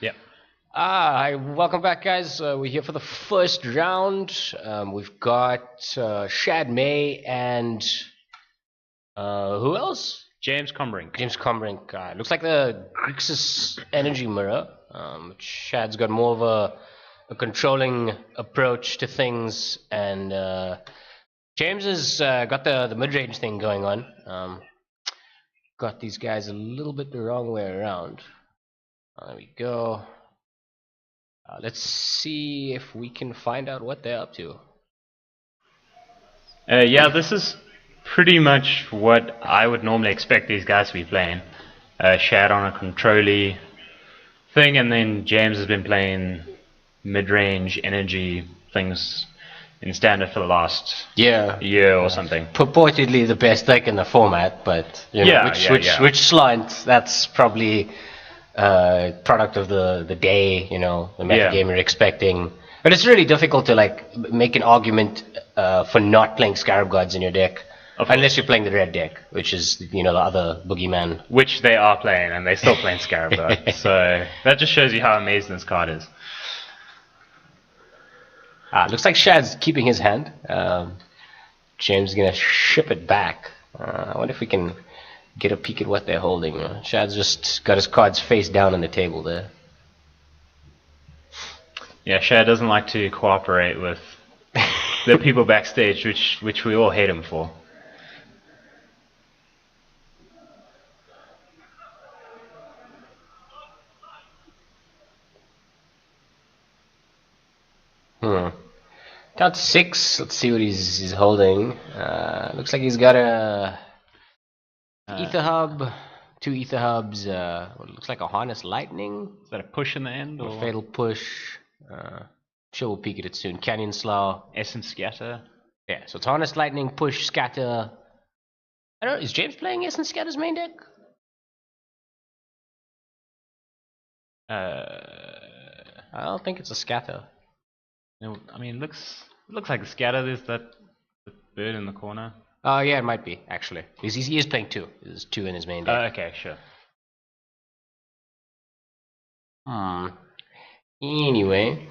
Yep. Hi, welcome back, guys. We're here for the first round. We've got Shad May and who else? James Combrink. James Combrink. Looks like the Grixis energy mirror. Shad's got more of a controlling approach to things, and James has got the mid-range thing going on. Got these guys a little bit the wrong way around. There we go. Let's see if we can find out what they're up to. Yeah, this is pretty much what I would normally expect these guys to be playing. Shad on a control-y thing, and then James has been playing mid-range energy things in standard for the last year or something. Purportedly the best deck in the format, but you know, which slant, that's probably product of the day, you know, the metagame you're expecting. But it's really difficult to like make an argument for not playing Scarab Gods in your deck, unless you're playing the red deck, which is, you know, the other boogeyman. Which they are playing, and they're still playing Scarab Gods. So that just shows you how amazing this card is. Looks like Shad's keeping his hand. James is gonna ship it back. I wonder if we can get a peek at what they're holding. Shad's just got his cards face down on the table there. Yeah, Shad doesn't like to cooperate with the people backstage, which we all hate him for. Down to 6. Let's see what he's holding. Looks like he's got a ether hub, 2 ether hubs. What looks like a harness lightning. Is that a push in the end, or fatal push? Sure, we'll peek at it soon. Canyon Slough, Essence Scatter. Yeah, so it's harness lightning, push, scatter. I don't know. Is James playing Essence Scatter's main deck? I don't think it's a scatter. I mean, it looks like a scatter. There's that bird in the corner. Oh, yeah, it might be, actually. He is playing 2. There's 2 in his main deck. Okay, sure. Anyway.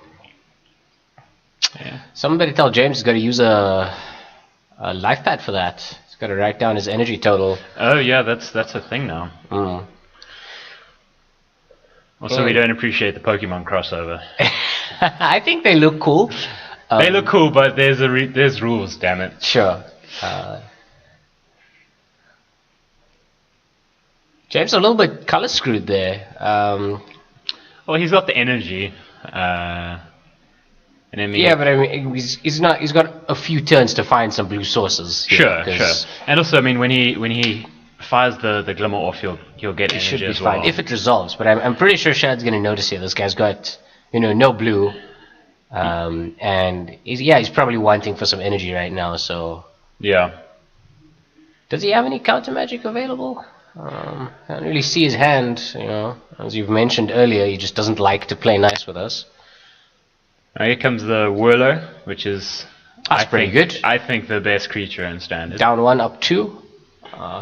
Yeah. Somebody tell James he's got to use a life pad for that. He's got to write down his energy total. Oh, yeah, that's a thing now. Also, we don't appreciate the Pokemon crossover. I think they look cool. They look cool, but there's rules, damn it. Sure. James a little bit color screwed there. Well, he's got the energy. And yeah, but I mean, he's got a few turns to find some blue sources. Sure. And also, I mean, when he fires the glimmer off, he'll get energy should be as fine well. If it resolves. But I'm pretty sure Shad's gonna notice here. This guy's got, you know, no blue, and he's probably wanting for some energy right now. So yeah. Does he have any counter magic available? I don't really see his hand. You know, as you've mentioned earlier, he just doesn't like to play nice with us. Here comes the Whirler, which is pretty good. I think the best creature in standard. Down 1, up 2.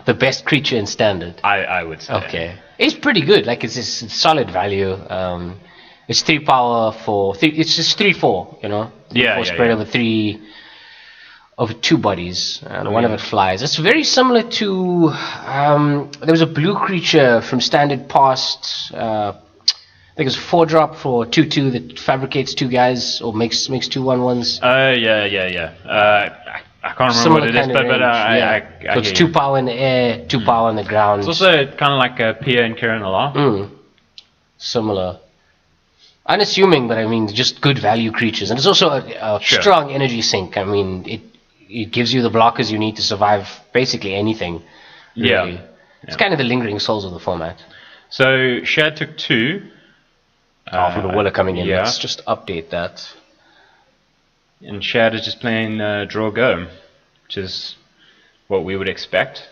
The best creature in standard. I would say. Okay, it's pretty good. Like it's solid value. It's 3 power for 3. It's just 3/4. You know. 3/4 spread over 2 bodies, and one of it flies. It's very similar to there was a blue creature from standard past. I think it's 4-drop for 2/2 that fabricates 2 guys or makes 2 1/1s. I can't remember what it is, but I so it's 2 power in the air, 2 power on the ground. It's also kind of like a Pia and Kiran Allah. Similar. Unassuming, but I mean, just good value creatures. And it's also a strong energy sink. I mean, it gives you the blockers you need to survive basically anything. Really. Yeah. It's kind of the lingering souls of the format. So Shad took 2. For the Willer coming in. Let's just update that. And Shad is just playing draw go, which is what we would expect.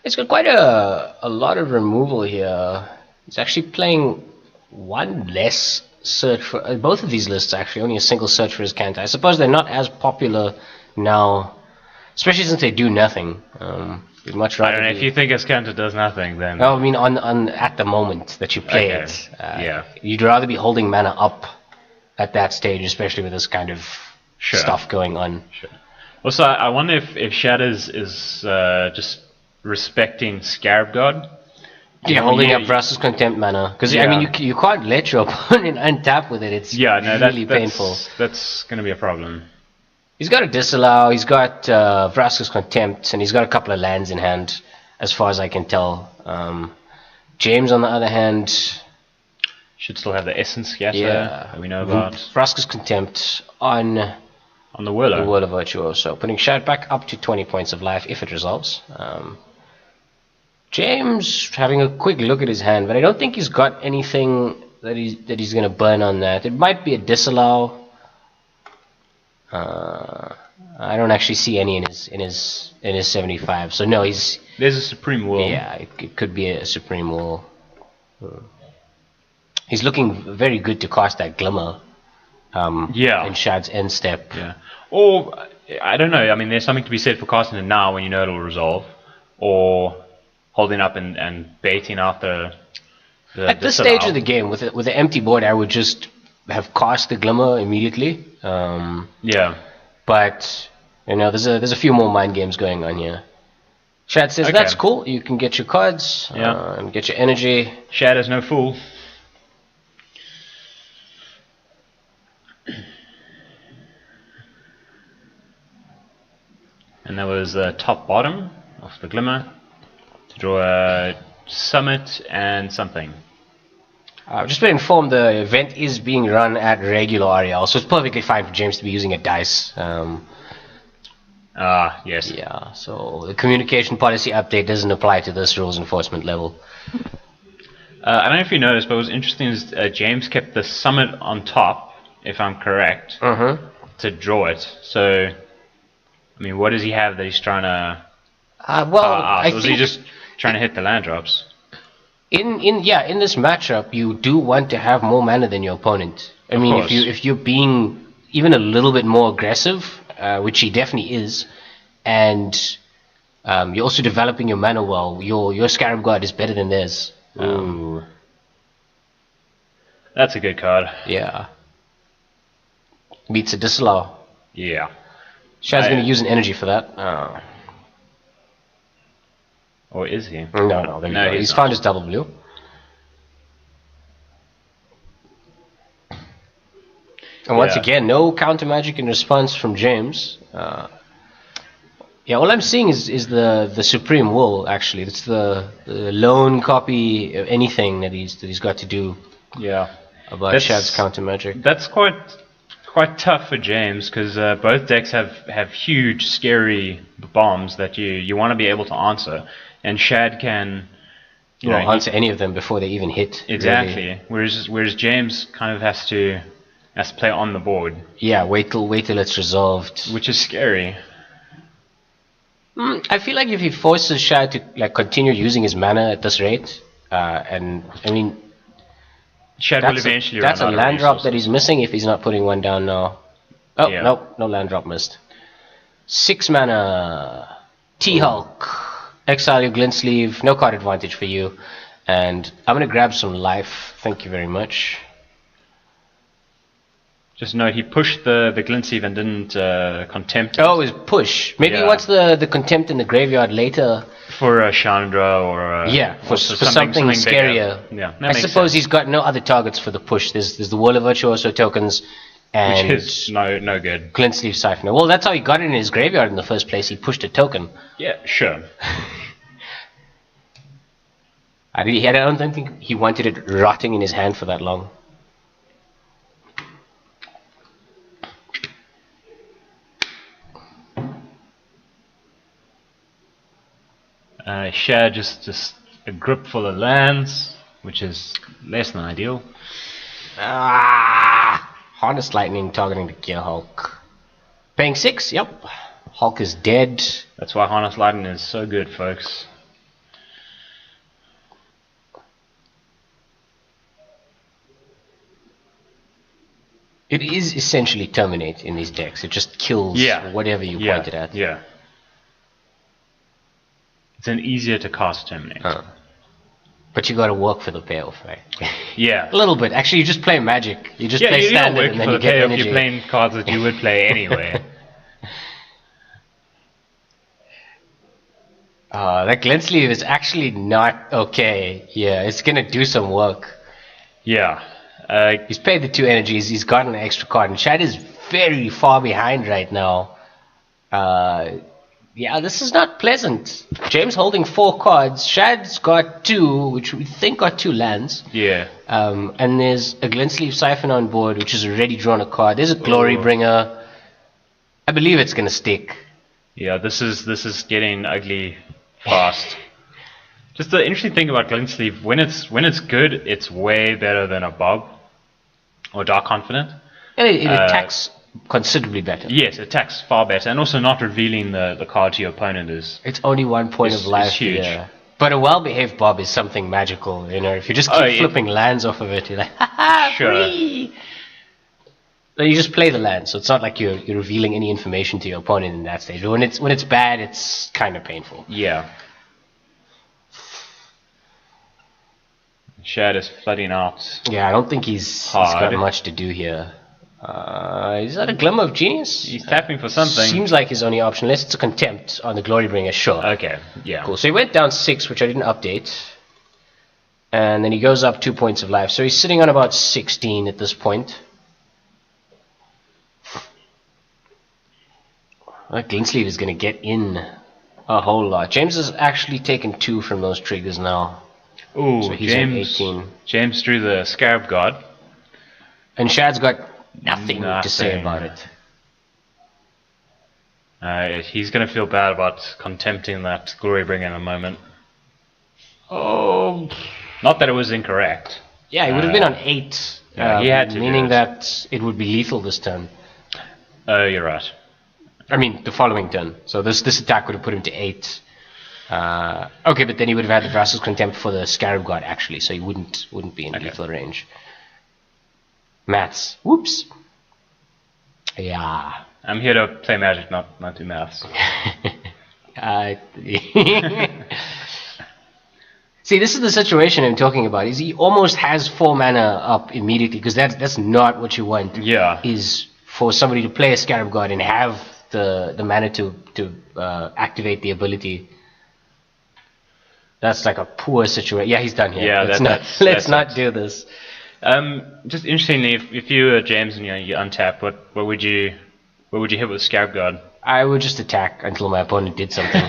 It's got quite a lot of removal here. It's actually playing 1 less search for both of these lists. Actually, only a single search for his Canter. I suppose they're not as popular now, especially since they do nothing. We'd much I rather. don't know, if you think Escanto does nothing, then... No, I mean on at the moment that you play Okay, it. yeah. You'd rather be holding mana up at that stage, especially with this kind of Sure. stuff going on. Sure. Also, I wonder if Shad is just respecting Scarab God. Yeah, holding up Vraska's Contempt mana. Because, I mean, you can't let your opponent untap with it. It's really painful. That's going to be a problem. He's got a Disallow, he's got Vraska's Contempt, and he's got a couple of lands in hand, as far as I can tell. James, on the other hand... Should still have the Essence Scatter that we know about. Vraska's Contempt on the Whirler. The Whirler Virtuoso, putting Shad back up to 20 points of life if it resolves. James having a quick look at his hand, but I don't think he's got anything that he's going to burn on that. It might be a Disallow. I don't actually see any in his 75. So no, there's a Supreme Will. Yeah, it could be a Supreme Will. He's looking very good to cast that Glimmer. In Shad's end step. Yeah. Or I don't know. I mean, there's something to be said for casting it now when you know it'll resolve, or holding up and baiting out the at this stage of the game with the empty board, I would just have cast the Glimmer immediately. But you know, there's a few more mind games going on here. Shad says that's cool. You can get your cards and get your energy. Shad is no fool. And that was top bottom of the Glimmer to draw a Summit and something. I've just been informed the event is being run at regular REL, so it's perfectly fine for James to be using a dice. Yes. Yeah, so the communication policy update doesn't apply to this rules enforcement level. I don't know if you noticed, but what was interesting is James kept the Summit on top, if I'm correct, to draw it. So, I mean, what does he have that he's trying to... was he just trying to hit the land drops? In this matchup, you do want to have more mana than your opponent. I mean, if you're being even a little bit more aggressive, which he definitely is, and you're also developing your mana well, your Scarab God is better than theirs. Ooh. That's a good card. Yeah. Beats a Disallow. Yeah. Shad's going to use an energy for that. Or is he? No, there you go. He's found his double blue. And once again, no counter magic in response from James. All I'm seeing is the Supreme Will, actually. It's the lone copy of anything that he's got to do about Shad's counter magic. That's quite tough for James, because both decks have huge, scary bombs that you want to be able to answer. And Shad can answer any of them before they even hit. Exactly. Really. Whereas James kind of has to play on the board. Yeah, wait till it's resolved. Which is scary. I feel like if he forces Shad to continue using his mana at this rate, and I mean, Shad will eventually that's a land drop that he's missing if he's not putting one down now. Oh, nope, no land drop missed. 6 mana. T-Hulk. Exile your Glint Sleeve, no card advantage for you. And I'm going to grab some life. Thank you very much. Just note, he pushed the Glint Sleeve and didn't Contempt it. Oh, it was push. Maybe he wants the Contempt in the graveyard later. For a Chandra or... for something scarier. Yeah, I suppose he's got no other targets for the push. There's the Whirler Virtuoso tokens. And which is no good. Glint Sleeve Siphoner. Well, that's how he got it in his graveyard in the first place. He pushed a token. Yeah, sure. I don't think he wanted it rotting in his hand for that long. Shad just a grip full of lands, which is less than ideal. Harness Lightning targeting the Gear Hulk. Paying 6, yep. Hulk is dead. That's why Harness Lightning is so good, folks. It is essentially Terminate in these decks. It just kills whatever you point it at. Yeah. It's an easier to cast Terminate. But you got to work for the payoff, right? Yeah. A little bit. Actually, you just play Magic. You just play you don't standard work and then for you the get payoff. energy. You're playing cards that you would play anyway. That Glint Sleeve is actually not okay. Yeah, it's gonna do some work. Yeah. He's paid the 2 energies. He's gotten an extra card, and Shad is very far behind right now. Yeah, this is not pleasant. James holding 4 cards. Shad's got 2, which we think are 2 lands. Yeah. And there's a Glint Sleeve Siphon on board, which has already drawn a card. There's a Glory Bringer. I believe it's gonna stick. Yeah, this is getting ugly fast. Just the interesting thing about Glint Sleeve, when it's good, it's way better than a Bob or Dark Confident. And it attacks considerably better. Yes, it attacks far better, and also not revealing the card to your opponent is. It's only 1 point of life. Huge. Yeah. But a well-behaved Bob is something magical. You know, if you just keep flipping lands off of it, you're like, ha sure. Free! Then you just play the land, so it's not like you're revealing any information to your opponent in that stage. But when it's bad, it's kind of painful. Yeah. Shad is flooding out. Yeah, I don't think he's got much to do here. Is that a Glimmer of Genius? He's tapping for something. Seems like his only option, unless it's a Contempt on the Glory Bringer, sure. Okay, yeah. Cool, so he went down 6, which I didn't update. And then he goes up 2 points of life. So he's sitting on about 16 at this point. That Glint Sleeve is going to get in a whole lot. James has actually taken 2 from those triggers now. Ooh, so he's James, 18. James drew the Scarab God. And Shad's got nothing to say about it. He's going to feel bad about contempting that Glory Bringer in a moment. Oh. Not that it was incorrect. Yeah, he would have been on 8. Yeah, he had to meaning that it would be lethal this turn. Oh, you're right. I mean, the following turn. So this attack would have put him to 8. Okay, but then he would have had the Vraska's Contempt for the Scarab God, actually, so he wouldn't be in lethal range. Maths. Whoops. Yeah. I'm here to play Magic, not do maths. See, this is the situation I'm talking about. Is he almost has 4 mana up immediately, because that's not what you want. Yeah. Is for somebody to play a Scarab God and have the mana to activate the ability. That's like a poor situation. Yeah, he's done here. Yeah, let's not do this. Just interestingly, if you were James and you untap, what would you hit with Scarab God? I would just attack until my opponent did something.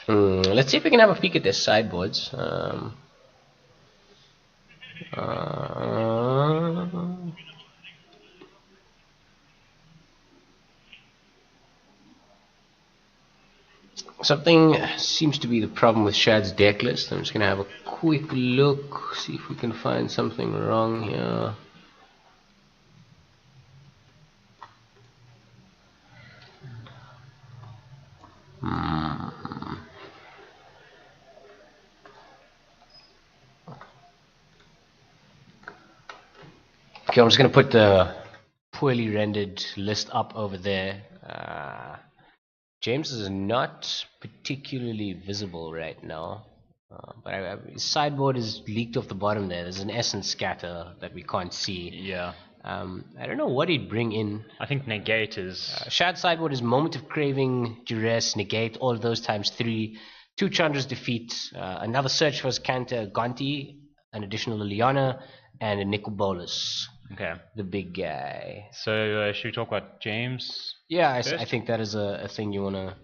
Let's see if we can have a peek at their sideboards. Something seems to be the problem with Shad's deck list. I'm just going to have a quick look, see if we can find something wrong here. Okay, I'm just going to put the poorly rendered list up over there. James is not particularly visible right now, but his sideboard is leaked off the bottom there. There's an essence scatter that we can't see. Yeah. I don't know what he'd bring in. I think negate is... Shad's sideboard is Moment of Craving, Duress, Negate, all of those times 3. 2 Chandra's Defeat, another Search for his Canter, Gonti, an additional Liliana, and a Nicol Bolas. Okay. The big guy. So should we talk about James? Yeah, I think that is a thing you want to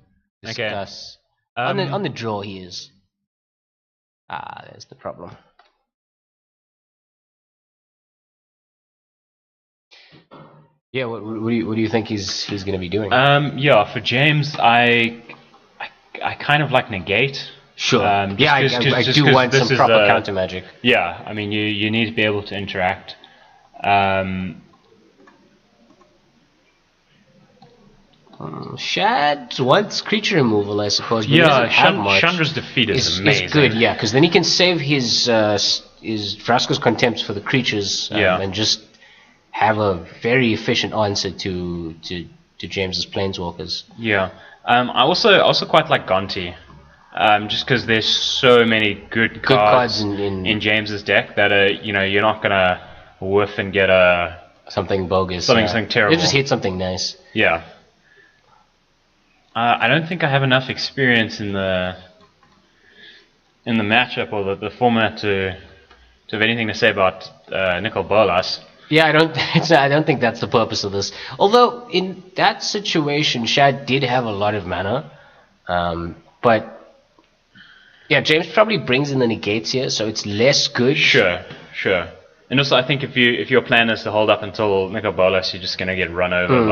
discuss. Okay. On the draw he is. There's the problem. Yeah, what do you think he's going to be doing? Yeah, for James, I kind of like negate. Sure. I do want some proper counter magic. Yeah, I mean you need to be able to interact. Shad wants creature removal, I suppose. But yeah, Chandra's Defeat is amazing. It's good, yeah, because then he can save his Vraska's Contempt for the creatures, and just have a very efficient answer to James's Planeswalkers. Yeah. I also quite like Gonti, just because there's so many good cards cards in James's deck that you're not gonna whiff and get something bogus, something terrible. You just hit something nice. Yeah. I don't think I have enough experience in the matchup or the format to have anything to say about Nicol Bolas. Yeah, I don't think that's the purpose of this. Although in that situation, Shad did have a lot of mana, but yeah, James probably brings in the negates here, so it's less good. Sure. And also, I think if your plan is to hold up until Nicol Bolas, you're just gonna get run over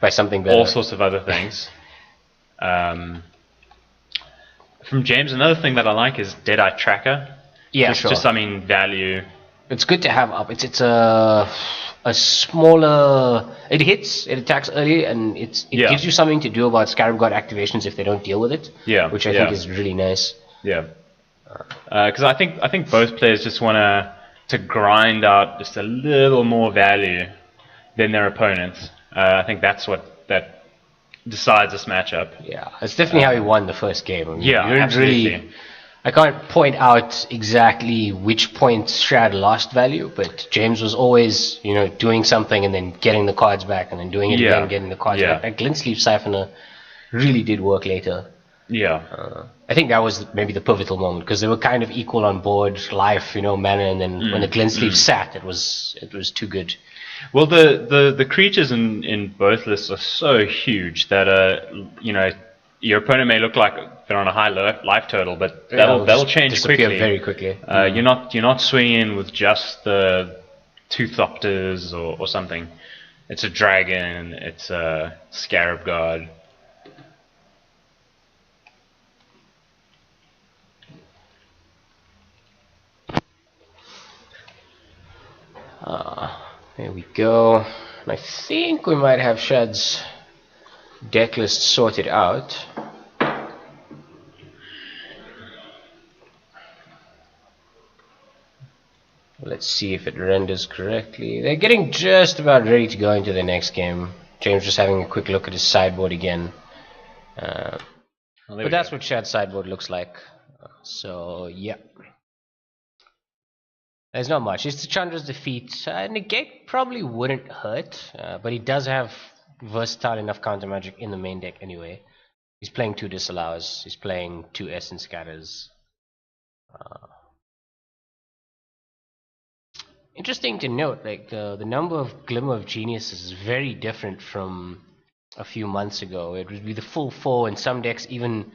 by something better. All sorts of other things. From James, another thing that I like is Deadeye Tracker. Yeah, sure. Just value. It's good to have up. It's a smaller. It hits. It attacks early, and it gives you something to do about Scarab God activations if they don't deal with it. Yeah, which I think is really nice. Yeah, because I think both players just want to grind out just a little more value than their opponents. I think that's what that decides this matchup. Yeah, it's definitely how he won the first game. I mean, yeah, absolutely. I can't point out exactly which points Shad lost value, but James was always, doing something and then getting the cards back, and then doing it again, getting the cards back. That Glint Sleeve Siphoner really did work later. Yeah. I think that was maybe the pivotal moment, because they were kind of equal on board, life, mana, and then when the Glint Sleeve sat, it was too good. Well, the creatures in both lists are so huge that your opponent may look like they're on a high life total, but they'll change quickly. Very quickly. You're not swinging with just the Toothopters or something. It's a dragon. It's a Scarab God. There we go. I think we might have Shad's deck list sorted out. Let's see if it renders correctly. They're getting just about ready to go into the next game. James just having a quick look at his sideboard again. But that's what Shad's sideboard looks like. So, yeah. There's not much. It's Chandra's defeat. Negate probably wouldn't hurt, but he does have versatile enough counter magic in the main deck anyway. He's playing 2 Disallows. He's playing 2 Essence Scatters. Interesting to note, like the number of Glimmer of Geniuses is very different from a few months ago. It would be the full 4 in some decks, even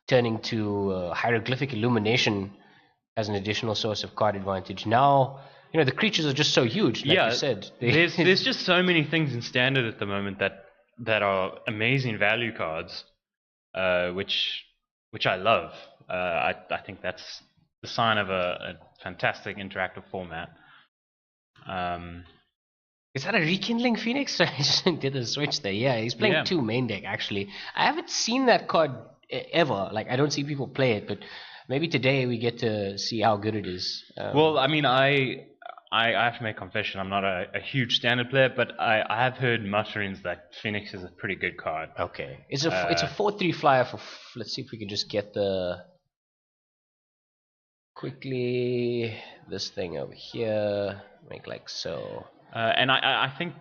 turning to Hieroglyphic Illumination as an additional source of card advantage. Now, the creatures are just so huge, like you said. There's just so many things in Standard at the moment that are amazing value cards, which I love. I think that's the sign of a fantastic interactive format. Is that a Rekindling Phoenix? I just did a switch there. Yeah, he's playing 2 main deck, actually. I haven't seen that card ever. Like, I don't see people play it, but maybe today we get to see how good it is. Well, I mean, I have to make a confession. I'm not a huge Standard player, but I have heard mutterings that Phoenix is a pretty good card. Okay. It's a 4/3 flyer for... Let's see if we can just get the... Quickly... This thing over here... Make like so. And I think...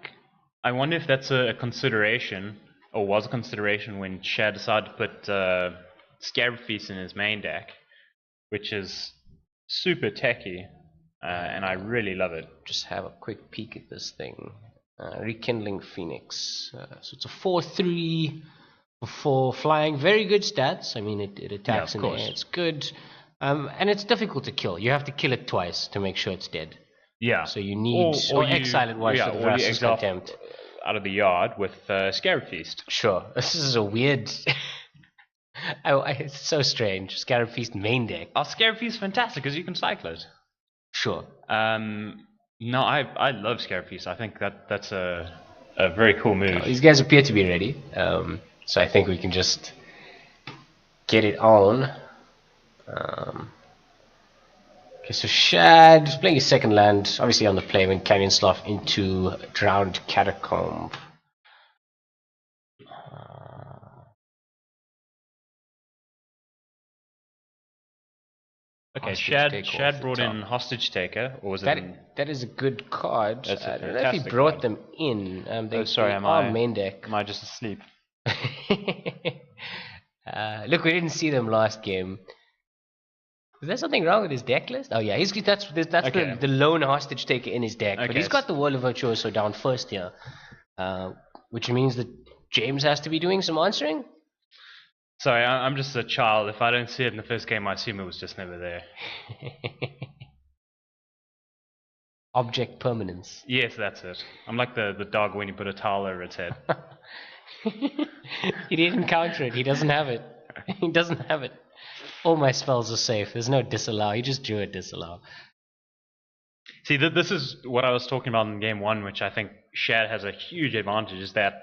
I wonder if that's a consideration, or was a consideration when Shad decided to put Scarab Feast in his main deck, which is super techy, and I really love it. Just have a quick peek at this thing. Rekindling Phoenix. So it's a 4/3 for flying. Very good stats. I mean, it attacks in the air. It's good. And it's difficult to kill. You have to kill it twice to make sure it's dead. Yeah. So you need... Or exile it once for the Vraska's Contempt. Out of the yard with Scarab Feast. Sure. This is a weird... it's so strange. Scarab Feast main deck. Scarab Feast is fantastic because you can cycle it. Sure. No, I love Scarab Feast. I think that's a very cool move. These guys appear to be ready. So I think we can just get it on. Okay, so Shad is playing his second land, obviously on the play when Canyon Slough into Drowned Catacomb. Okay, Hostage Shad Taker off Shad the brought top. in Hostage Taker, or was it? That is a good card. That's a I don't know if he fantastic brought card. them in. Oh, sorry, they am are I main deck. Am I just asleep? Look, we didn't see them last game. Is there something wrong with his deck list? Oh yeah, that's Okay. the lone hostage taker in his deck. But Okay, he's got the World of Virtuoso down first here, which means that James has to be doing some answering. Sorry, I'm just a child. If I don't see it in the first game, I assume it was just never there. Object permanence. Yes, that's it. I'm like the dog when you put a towel over its head. He didn't counter it. He doesn't have it. He doesn't have it. All my spells are safe. There's no disallow. He just drew a disallow. See, this is what I was talking about in game one, which I think Shad has a huge advantage, is that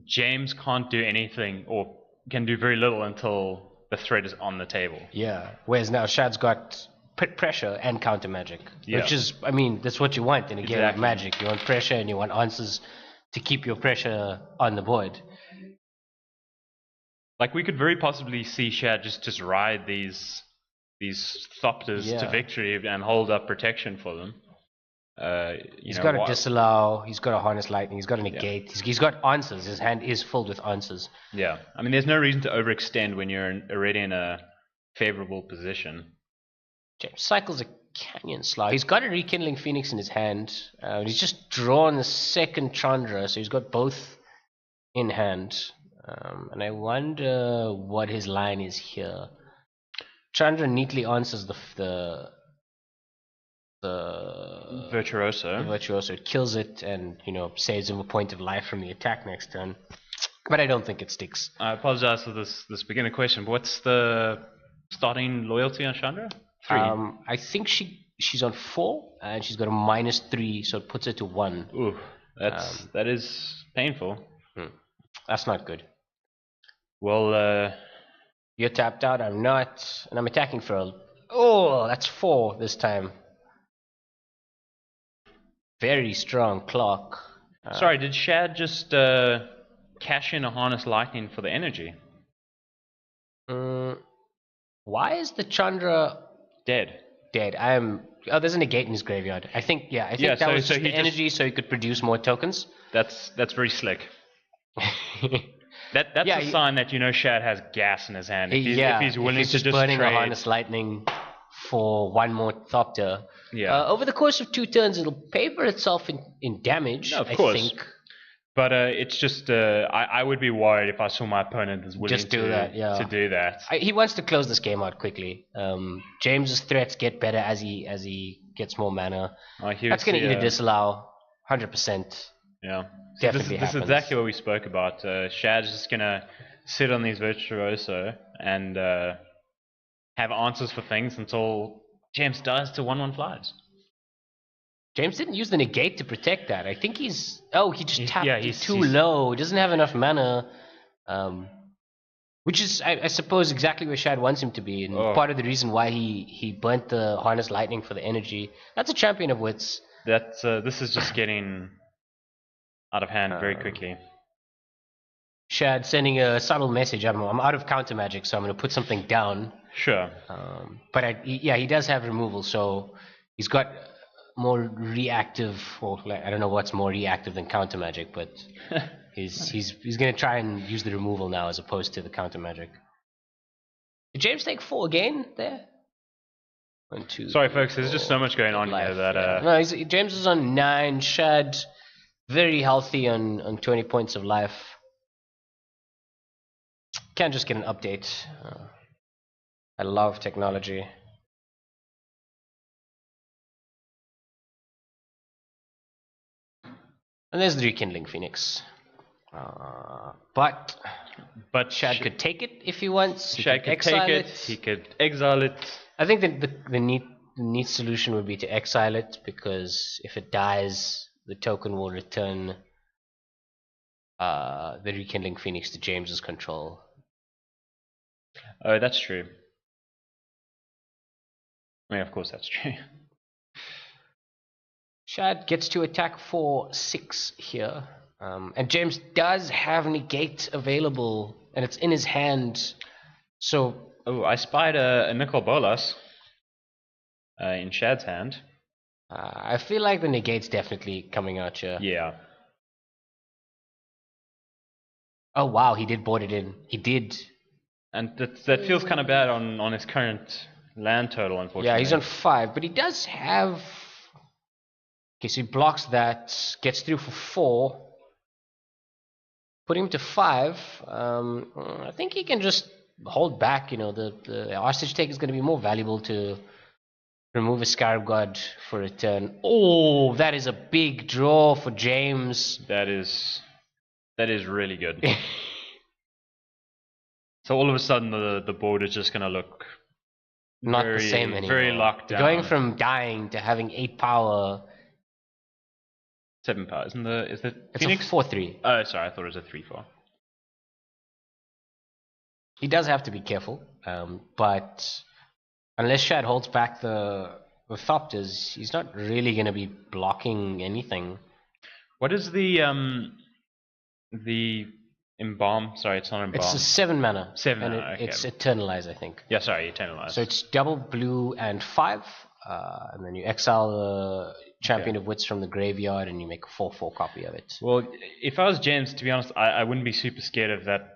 James can't do anything or can do very little until the threat is on the table. Yeah. Whereas now Shad's got pressure and counter magic, Yeah. which is, I mean, that's what you want in a game of Exactly. Magic. You want pressure and you want answers to keep your pressure on the board. Like, we could very possibly see Shad just ride these Thopters to Yeah. victory and hold up protection for them. He's got a disallow, he's got a harness lightning, he's got a negate, he's got answers. His hand is filled with answers. Yeah, I mean, there's no reason to overextend when you're already in a favorable position. James cycles a Canyon Slough. He's got a Rekindling Phoenix in his hand. He's just drawn the second Chandra, so he's got both in hand. And I wonder what his line is here. Chandra neatly answers the Virtuoso. Virtuoso. It kills it and, saves him a point of life from the attack next turn. But I don't think it sticks. I apologize for this beginner question, but what's the starting loyalty on Chandra? 3. I think she's on 4 and she's got a -3, so it puts her to 1. Ooh, that is painful. That's not good. Well, You're tapped out, I'm not, and I'm attacking for a... Oh, that's 4 this time. Very strong clock. sorry, did Shad just cash in a Harness Lightning for the energy? Why is the Chandra Dead. dead? Oh, there's a negate in his graveyard. I think that was just the energy so he could produce more tokens. That's very slick. That's a sign that Shad has gas in his hand. If he's willing to just burning trade. a Harness Lightning for one more Thopter. Yeah. Over the course of 2 turns, it'll pay for itself in damage. No, of course. I think. But it's just I would be worried if I saw my opponent is willing Just do that, yeah. to do that. He wants to close this game out quickly. James's threats get better as he gets more mana. That's going to eat a disallow, 100%. Yeah, Definitely this is happens. exactly what we spoke about. Shad's just going to sit on these Virtuoso and have answers for things until James dies to 1/1 flies. James didn't use the negate to protect that. I think he just tapped he's too low. He doesn't have enough mana. Which is, I suppose, exactly where Shad wants him to be. And part of the reason why he burnt the Harness Lightning for the energy. That's a champion of wits. This is just getting out of hand very quickly. Shad sending a subtle message. I'm out of counter magic, so I'm going to put something down. Sure. But he does have removal, so he's got more reactive, or I don't know what's more reactive than counter magic, but he's going to try and use the removal now as opposed to the counter magic. Did James take 4 again there? 1, 2. Sorry, folks. There's just so much going on here that. No, James is on 9. Shad very healthy on 20 points of life. Can't just get an update. I love technology. And there's the Rekindling Phoenix. But Shad could take it if he wants. Shad could take it. He could exile it. I think that the neat solution would be to exile it, because if it dies, the token will return the Rekindling Phoenix to James's control. Oh, that's true. I mean, of course that's true. Shad gets to attack for 6 here. And James does have negate available, and it's in his hand. So... Oh, I spied a Nicol Bolas. in Shad's hand. I feel like the negate's definitely coming out here. Yeah. Oh wow, he did board it in. He did. And that feels kind of bad on his current land total, unfortunately. Yeah, he's on 5, but he does have... Okay, so he blocks that, gets through for 4. Put him to 5. I think he can just hold back, you know, the hostage take is going to be more valuable to remove a Scarab God for a turn. Oh, that is a big draw for James. That is really good. So all of a sudden the board is just going to look not the same anymore. Very locked down. Going from dying to having 8 power. 7 power. Isn't the It's Phoenix? a 4/3. Oh, sorry, I thought it was a 3/4. He does have to be careful, but unless Shad holds back the Thopters, he's not really going to be blocking anything. What is the embalm? Sorry, it's not embalm. It's a 7 mana. 7 and mana, okay. It's Eternalize, I think. Yeah, sorry, Eternalize. So it's double blue and 5, and then you exile the Champion of Wits from the graveyard, and you make a 4/4 copy of it. Well, if I was James, to be honest, I wouldn't be super scared of that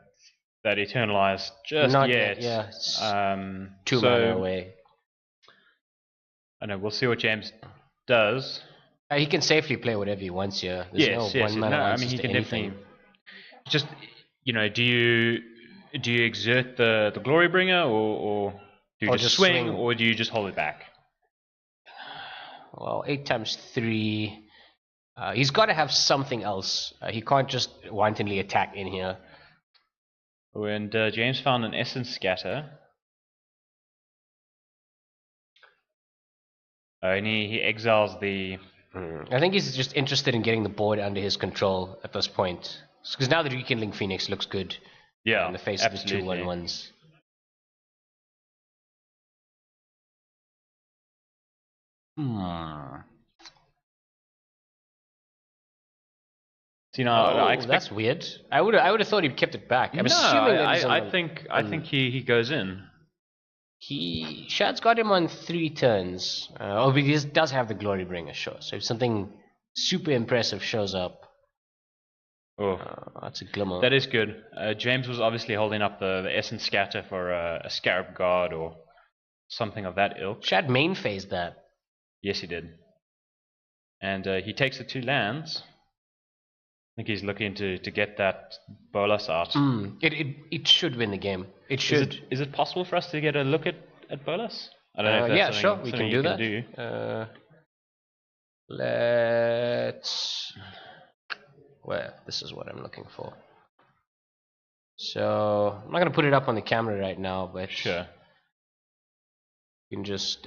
Eternalize just Not yet. Yeah, it's 2 so, mana away. I know, we'll see what James does. He can safely play whatever he wants here. There's Yes. one mana No, I answers mean, he to can anything. definitely... Just, you know, do you exert the Glory Bringer, or do you just swing, or do you just hold it back? Well, 8 times 3. He's got to have something else. He can't just wantonly attack in here. And James found an Essence Scatter. And he exiles the... I think he's just interested in getting the board under his control at this point. Because now the Rekindling Phoenix looks good. Yeah, in the face absolutely. of the 2/1/1s. So, you know, that's weird. I would have thought he'd kept it back. I'm assuming that he's I think he goes in. Shad's got him on 3 turns. But he does have the Glory Bringer, sure. So if something super impressive shows up, that's a glimmer. That is good. James was obviously holding up the Essence Scatter for a Scarab God or something of that ilk. Shad main phased that. Yes, he did. And he takes the 2 lands. I think he's looking to get that Bolas out. It should win the game. It should. Is it possible for us to get a look at Bolas? I don't know if that's sure. We can do that. Let's... this is what I'm looking for. So, I'm not going to put it up on the camera right now, but... Sure. You can just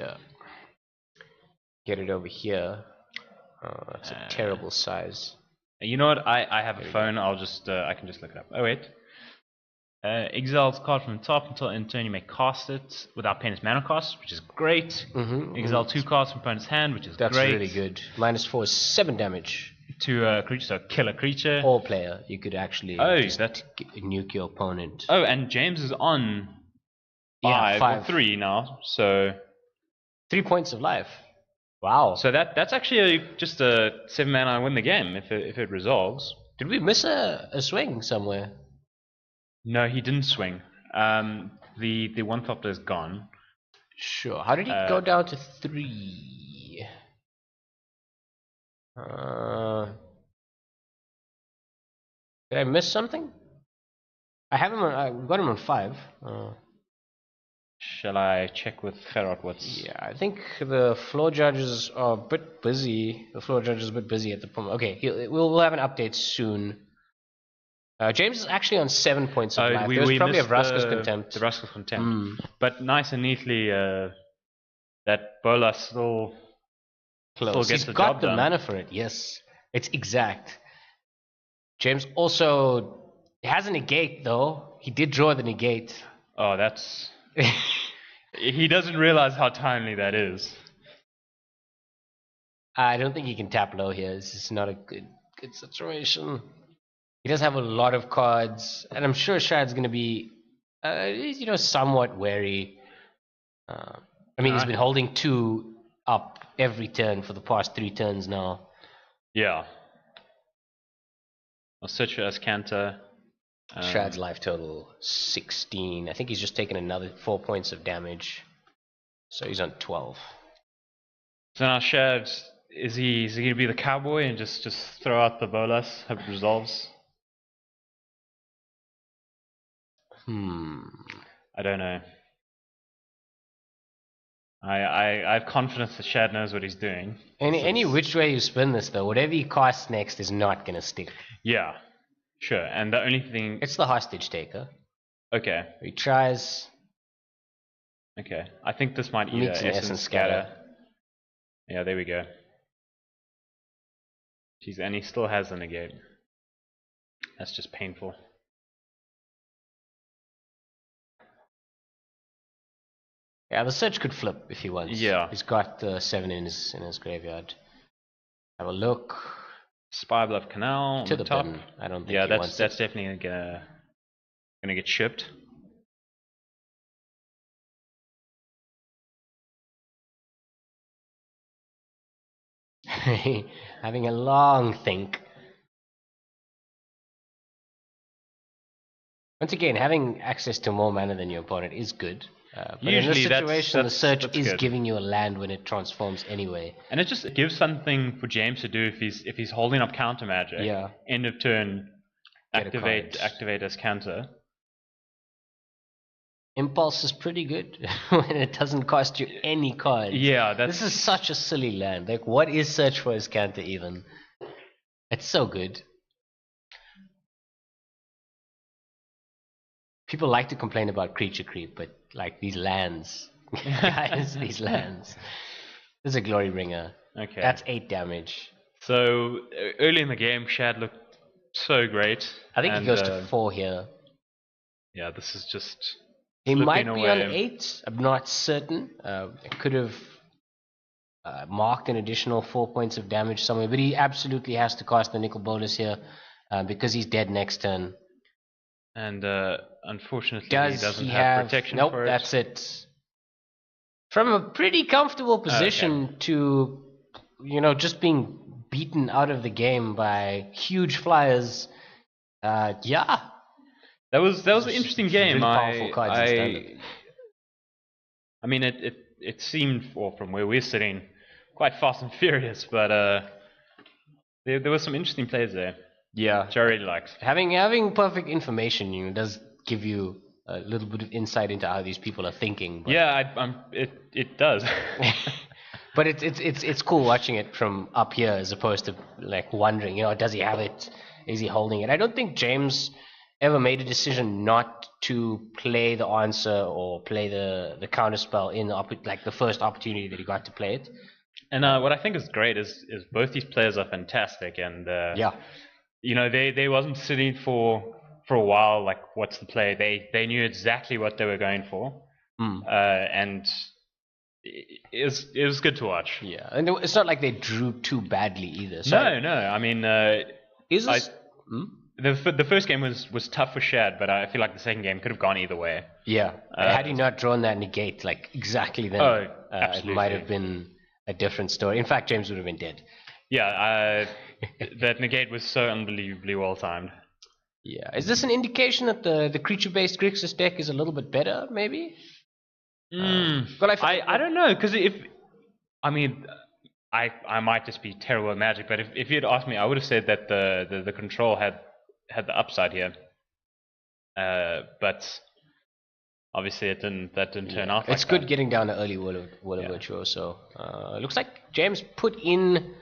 get it over here. That's a terrible size. You know what? I have a phone. I'll just I can just look it up. Oh wait. Exiles card from the top until end turn you may cast it without paying its mana cost, which is great. Exile 2 cards from opponent's hand, which is great. That's really good. -4 is 7 damage. To a creature, so kill a creature. All player, you could actually nuke your opponent. Oh, and James is on 5 or 3 now, so 3 points of life. Wow. So that's actually just a 7 mana win the game if it resolves. Did we miss a swing somewhere? No, he didn't swing. The 1 Thopter is gone. Sure. How did he go down to 3? Did I miss something? I have him on. I got him on 5. Shall I check with Ferrot what's... Yeah, I think the floor judges are a bit busy. The floor judge is a bit busy at the moment. Okay, we'll have an update soon. James is actually on 7 points of life. There's probably a Vraska's Contempt. The Vraska's Contempt. But nice and neatly, that Bola still gets He's the got job the done. mana for it, yes. It's exact. James also has a negate, though. He did draw the negate. Oh, that's... He doesn't realize how timely that is. I don't think he can tap low here. This is not a good situation. He does have a lot of cards, and I'm sure Shad's going to be, somewhat wary. I mean, he's been holding 2 up every turn for the past 3 turns now. Yeah. I'll search for Ascanta. Shad's life total 16. I think he's just taken another 4 points of damage, so he's on 12. So now Shad, is he going to be the cowboy and just throw out the bolas? Hope it resolves. I don't know. I have confidence that Shad knows what he's doing. Any which way you spin this though, whatever he casts next is not gonna stick. Yeah, sure. And the only thing, it's the hostage taker. Okay. He tries. Okay, I think this might either Essence Scatter. Yeah, there we go. Jeez, and he still has the negate. That's just painful. Yeah, the search could flip if he wants. Yeah. He's got 7 in his graveyard. Have a look. Spy Bluff Canal to on the top. bin. I don't think yeah, he wants that's definitely gonna get shipped. Having a long think. Once again, having access to more mana than your opponent is good. But Usually in this situation, the search is good. giving you a land when it transforms anyway. And it just gives something for James to do if he's holding up counter magic. Yeah. End of turn, Get activate as counter. Impulse is pretty good when it doesn't cost you any cards. Yeah, this is such a silly land. Like, what is search for his counter even? It's so good. People like to complain about creature creep, but like these lands, guys, these lands. This is a Glory Bringer. Okay. That's 8 damage. So early in the game, Shad looked so great. I think he goes to 4 here. Yeah, this is just. He might be on 8. I'm not certain. It could have marked an additional 4 points of damage somewhere, but he absolutely has to cast the Nicol Bolas here because he's dead next turn. And unfortunately, he doesn't have protection nope, for it. That's it. From a pretty comfortable position to, just being beaten out of the game by huge flyers. Yeah. That was an interesting game. Really powerful cards I mean, it seemed, from where we're sitting, quite fast and furious, but there were some interesting plays there. Yeah, which I really liked. Having perfect information, does give you a little bit of insight into how these people are thinking. But yeah, it does. But it's cool watching it from up here as opposed to like wondering, does he have it? Is he holding it? I don't think James ever made a decision not to play the answer or play the counterspell in the first opportunity that he got to play it. And what I think is great is both these players are fantastic, and yeah. They wasn't sitting for a while like what's the play. They knew exactly what they were going for, and it was good to watch. Yeah, and it's not like they drew too badly either. So no. I mean, is this? The first game was tough for Shad, but I feel like the second game could have gone either way. Yeah, had he not drawn that negate exactly then, it might have been a different story. In fact, James would have been dead. Yeah, that negate was so unbelievably well timed. Yeah, is this an indication that the creature-based Grixis deck is a little bit better, maybe? But I don't know, because I might just be terrible at Magic, but if you had asked me, I would have said that the control had the upside here. But obviously that didn't turn out. It's good getting down to early Will of Virtuoso. It looks like James put in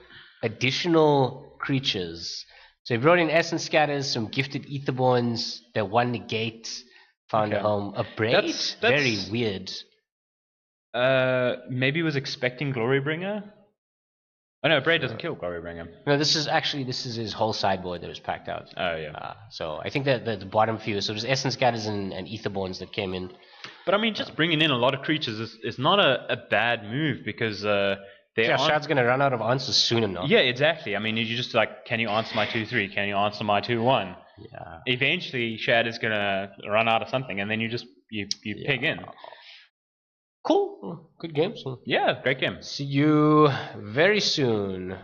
additional creatures. So he brought in Essence Scatters, some gifted Etherborns, the 1 negate, found a home. A Braid? That's very weird. Maybe he was expecting Glorybringer? Oh no, Braid doesn't kill Glorybringer. No, this is his whole sideboard that was packed out. Oh yeah. So I think that the bottom few, so there's Essence Scatters and Etherborns that came in. But I mean, just bringing in a lot of creatures is not a bad move, because Shad's going to run out of answers soon enough. Yeah, exactly. I mean, you just can you answer my 2/3? Can you answer my 2/1? Yeah. Eventually, Shad is going to run out of something, and then you pig in. Cool. Good games. Yeah, great game. See you very soon.